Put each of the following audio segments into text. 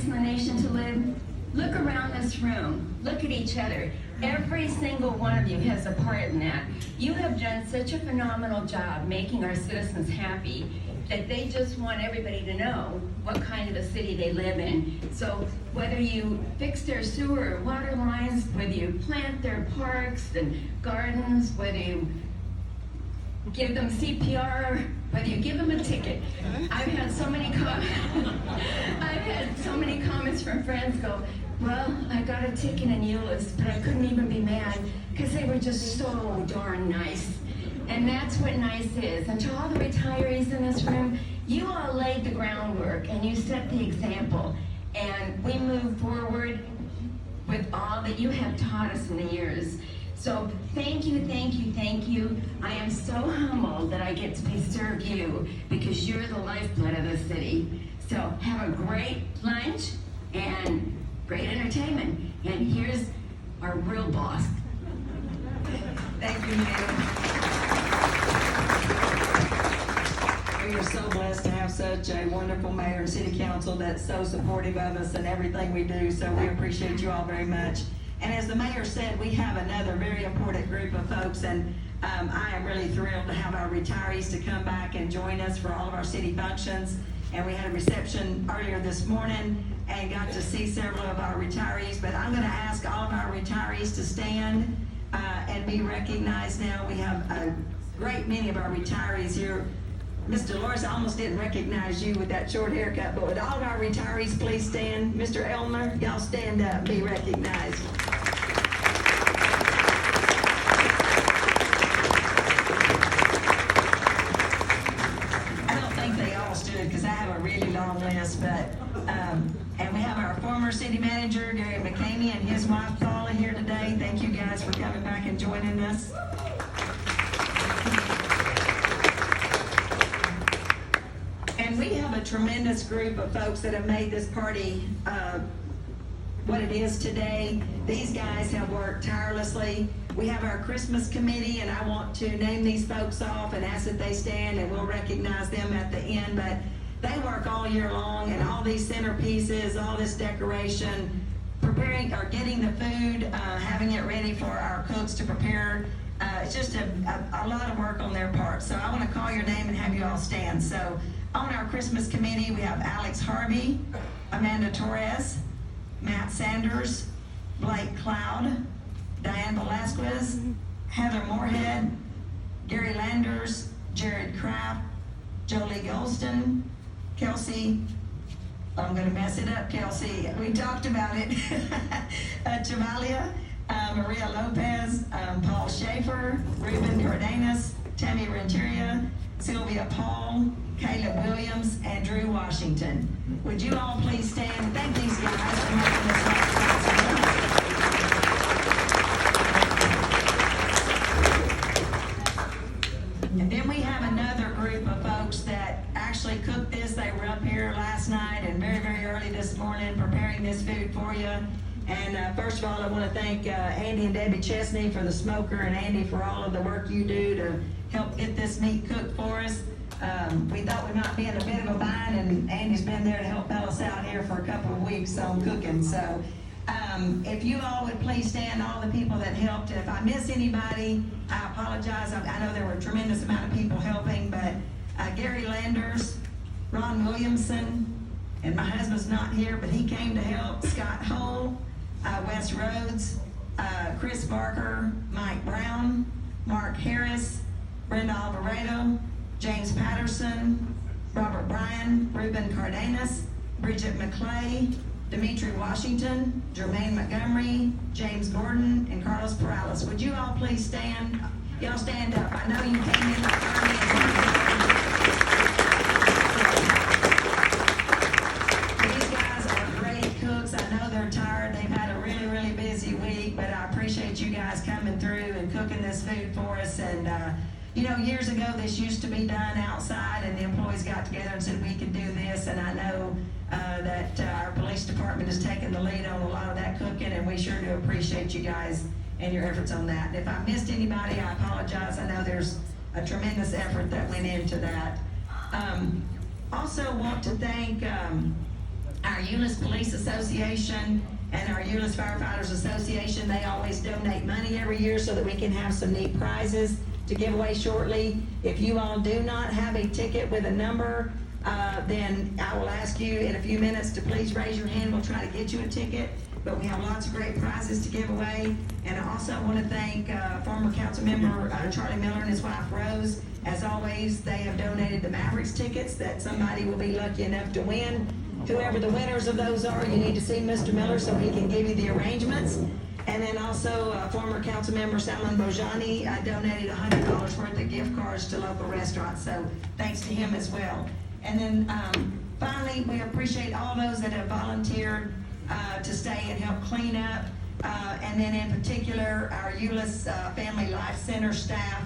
in the nation to live? Look around this room. Look at each other. Every single one of you has a part in that. You have done such a phenomenal job making our citizens happy that they just want everybody to know what kind of a city they live in. So whether you fix their sewer or water lines, whether you plant their parks and gardens, whether you give them CPR, whether you give them a ticket. I've had so many comments from friends go, well, I got a ticket in Euless, but I couldn't even be mad because they were just so darn nice. And that's what nice is. And to all the retirees in this room, you all laid the groundwork and you set the example. And we move forward with all that you have taught us in the years. So thank you, thank you, thank you. I am so humbled that I get to serve you because you're the lifeblood of the city. So have a great lunch and great entertainment. And here's our real boss. Thank you, Mayor. We are so blessed to have such a wonderful mayor and city council that's so supportive of us and everything we do, so we appreciate you all very much. And as the mayor said, we have another very important group of folks, and I am really thrilled to have our retirees to come back and join us for all of our city functions. And we had a reception earlier this morning and got to see several of our retirees, but I'm gonna ask all of our retirees to stand and be recognized now. We have a great many of our retirees here. Ms. Dolores, I almost didn't recognize you with that short haircut, but would all of our retirees please stand? Mr. Elmer, y'all stand up, be recognized. I don't think they all stood because I have a really long list, but, and we have our former city manager, Gary McCamey, and his wife, Paula, here today. Thank you guys for coming back and joining us. And we have a tremendous group of folks that have made this party what it is today. These guys have worked tirelessly. We have our Christmas committee, and I want to name these folks off and ask that they stand, and we'll recognize them at the end. But they work all year long, and all these centerpieces, all this decoration, preparing or getting the food, having it ready for our cooks to prepare. It's just a lot of work on their part. So I want to call your name and have you all stand. So on our Christmas committee, we have Alex Harvey, Amanda Torres, Matt Sanders, Blake Cloud, Diane Velasquez, Heather Moorhead, Gary Landers, Jared Kraft, Jolie Golston, Kelsey, I'm going to mess it up, Kelsey, we talked about it, Chavalia, Maria Lopez, Paul Schaefer, Ruben Cardenas, Tammy Renteria, Sylvia Paul, Caleb Williams, and Drew Washington. Would you all please stand and thank these guys for making this possible? And then we have another group of folks that actually cooked this. They were up here last night and very, very early this morning preparing this food for you. And first of all, I want to thank Andy and Debbie Chesney for the smoker, and Andy for all of the work you do to help get this meat cooked for us. We thought we might be in a bit of a bind, and Andy's been there to help us out here for a couple of weeks on cooking. So if you all would please stand, all the people that helped. If I miss anybody, I apologize. I know there were a tremendous amount of people helping, but Gary Landers, Ron Williamson, and my husband's not here, but he came to help, Scott Hull, Wes Rhodes, Chris Barker, Mike Brown, Mark Harris, Brenda Alvarado, James Patterson, Robert Bryan, Ruben Cardenas, Bridget McClay, Dimitri Washington, Jermaine Montgomery, James Gordon, and Carlos Perales. Would you all please stand? Y'all stand up. I know you came in early. These guys are great cooks. I know they're tired. They've had a really, really busy week, but I appreciate you guys coming through and cooking this food for us. And you know, years ago, this used to be done outside, and the employees got together and said, we could do this, and I know that our police department has taken the lead on a lot of that cooking, and we sure do appreciate you guys and your efforts on that. And if I missed anybody, I apologize. I know there's a tremendous effort that went into that. Also want to thank Our Euless Police Association and our Euless Firefighters Association, they always donate money every year so that we can have some neat prizes to give away shortly. If you all do not have a ticket with a number, then I will ask you in a few minutes to please raise your hand. We'll try to get you a ticket. But we have lots of great prizes to give away. And I also want to thank former council member Charlie Miller and his wife Rose. As always, they have donated the Mavericks tickets that somebody will be lucky enough to win. Whoever the winners of those are, you need to see Mr. Miller so he can give you the arrangements. And then also former council member Salman Bojani donated $100 worth of gift cards to local restaurants. So thanks to him as well. And then finally, we appreciate all those that have volunteered to stay and help clean up. And then in particular, our Euless Family Life Center staff.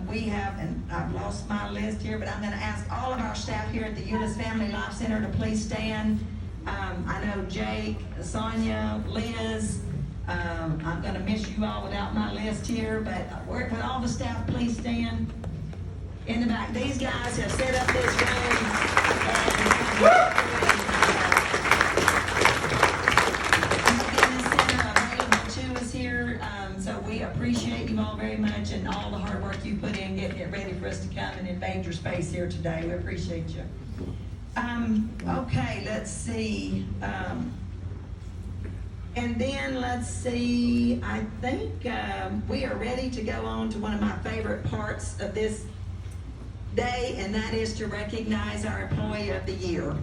We have, and I've lost my list here, but I'm going to ask all of our staff here at the Euless Family Life Center to please stand. I know Jake, Sonia, Liz, I'm going to miss you all without my list here, but would all the staff please stand? In the back, these guys have set up this room so we appreciate you all very much and all the hard work you put in getting it ready for us to come and invade your space here today. We appreciate you. Okay, let's see. And then let's see, I think we are ready to go on to one of my favorite parts of this day, and that is to recognize our Employee of the Year.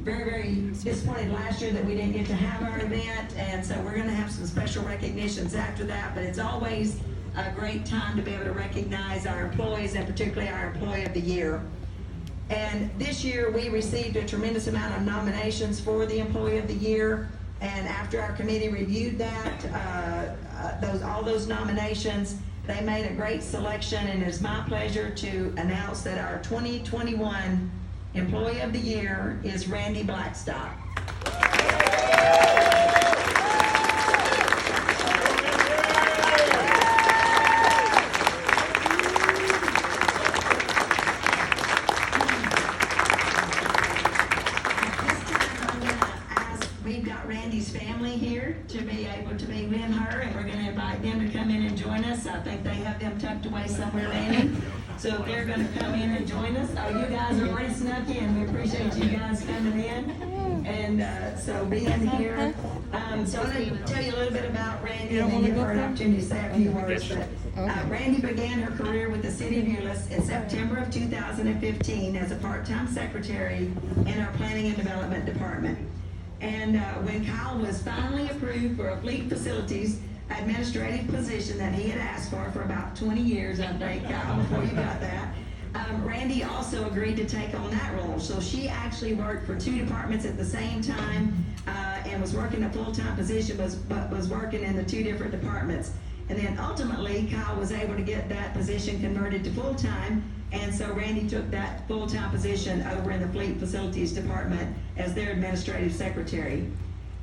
Very, very disappointed last year that we didn't get to have our event, and so we're going to have some special recognitions after that, but it's always a great time to be able to recognize our employees, and particularly our Employee of the Year. And this year we received a tremendous amount of nominations for the Employee of the Year, and after our committee reviewed that, all those nominations, they made a great selection, and it's my pleasure to announce that our 2021 Employee of the Year is Randi Blackstock. We've got Randi's family here to be able to be with her, and we're going to invite them to come in and join us. I think they have them tucked away somewhere, Randy. So if they're going to come in and join us, you guys are pretty snucky, and we appreciate you guys coming in. And so being here. So I'm going to tell you a little bit about Randi, and then give her an opportunity to say a few words. But Randi began her career with the City of Euless in September of 2015 as a part-time secretary in our Planning and Development Department. And when Kyle was finally approved for a fleet facilities administrative position that he had asked for about 20 years, I think, Kyle, before you got that, Randi also agreed to take on that role. So she actually worked for two departments at the same time and was working a full-time position, but was working in the two different departments. And then ultimately, Kyle was able to get that position converted to full-time, and so Randi took that full-time position over in the Fleet Facilities Department as their administrative secretary.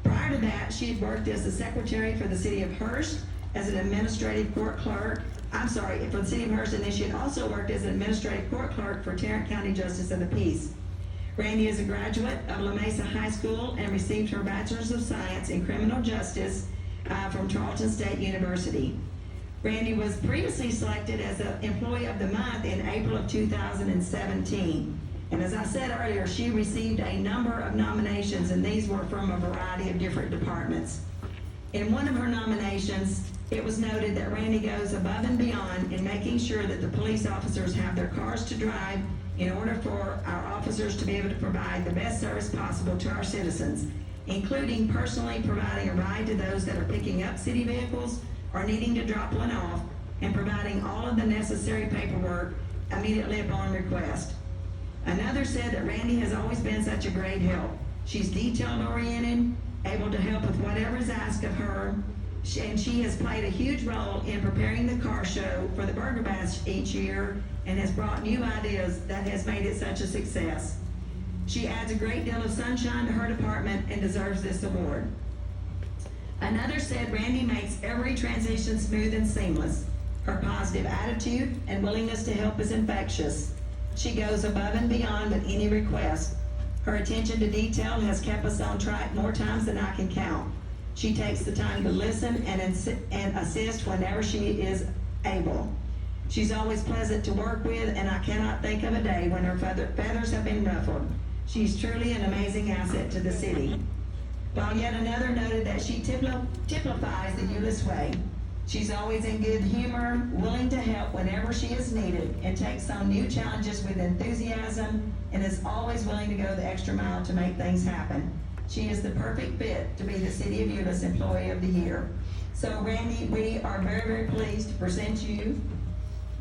Prior to that, she had worked as the secretary for the City of Hurst as an administrative court clerk. For the City of Hurst, and then she had also worked as an administrative court clerk for Tarrant County Justice of the Peace. Randi is a graduate of La Mesa High School and received her Bachelor's of Science in Criminal Justice from Charleston State University. Randi was previously selected as the Employee of the Month in April of 2017. And as I said earlier, she received a number of nominations, and these were from a variety of different departments. In one of her nominations, it was noted that Randi goes above and beyond in making sure that the police officers have their cars to drive in order for our officers to be able to provide the best service possible to our citizens, including personally providing a ride to those that are picking up city vehicles or needing to drop one off, and providing all of the necessary paperwork immediately upon request. Another said that Randi has always been such a great help. She's detail-oriented, able to help with whatever is asked of her, and she has played a huge role in preparing the car show for the Burger Bash each year and has brought new ideas that has made it such a success. She adds a great deal of sunshine to her department and deserves this award. Another said Randi makes every transition smooth and seamless. Her positive attitude and willingness to help is infectious. She goes above and beyond with any request. Her attention to detail has kept us on track more times than I can count. She takes the time to listen and assist whenever she is able. She's always pleasant to work with, and I cannot think of a day when her feathers have been ruffled. She's truly an amazing asset to the city. While yet another noted that she typifies the Euless way. She's always in good humor, willing to help whenever she is needed, and takes on new challenges with enthusiasm, and is always willing to go the extra mile to make things happen. She is the perfect fit to be the City of Euless Employee of the Year. So Randy, we are very, very pleased to present you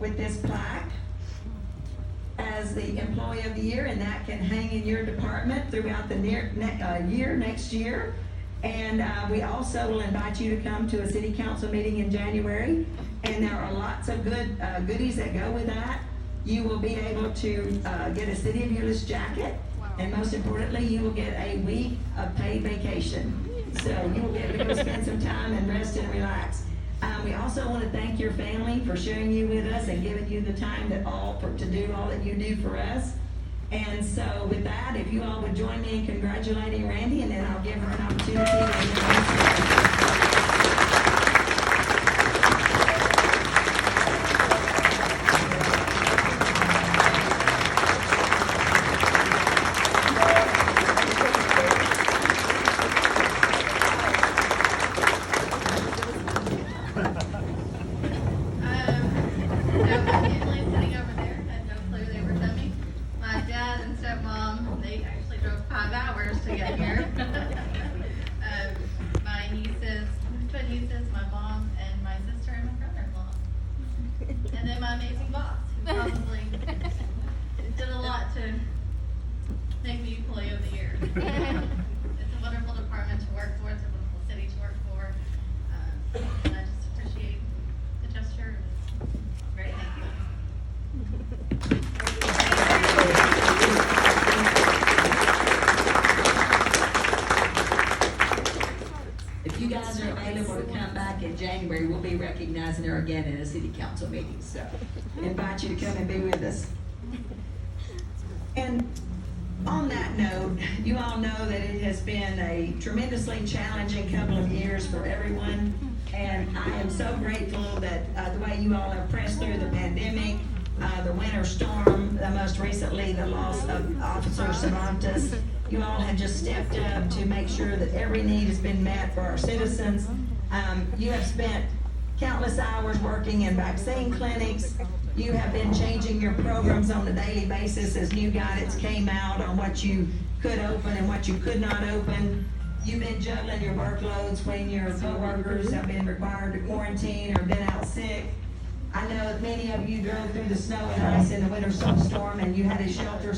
with this plaque as the Employee of the Year, and that can hang in your department throughout the next year. And we also will invite you to come to a city council meeting in January, and there are lots of good goodies that go with that. You will be able to get a City of Euless jacket, and most importantly, you will get a week of paid vacation. So you will get to go spend some time and rest and relax. We also want to thank your family for sharing you with us and giving you the time to do all that you do for us. And so with that, if you all would join me in congratulating Randy, and then I'll give her an opportunity to and then my amazing boss, who probably did a lot to make me Employee of the Year. It's a wonderful department to work for. It's a wonderful city to work for. And I just appreciate the gesture. I'm very thankful. If you guys are available to come back in January, we'll be recognizing her again in a city council meeting. So invite you to come and be with us. And on that note, you all know that it has been a tremendously challenging couple of years for everyone. And I am so grateful that the way you all have pressed through the pandemic, the winter storm, most recently the loss of Officer Cervantes. You all have just stepped up to make sure that every need has been met for our citizens. You have spent countless hours working in vaccine clinics. You have been changing your programs on a daily basis as new guidance came out on what you could open and what you could not open. You've been juggling your workloads when your co-workers have been required to quarantine or been out sick. I know that many of you drove through the snow and ice in the winter snowstorm, and you had to shelter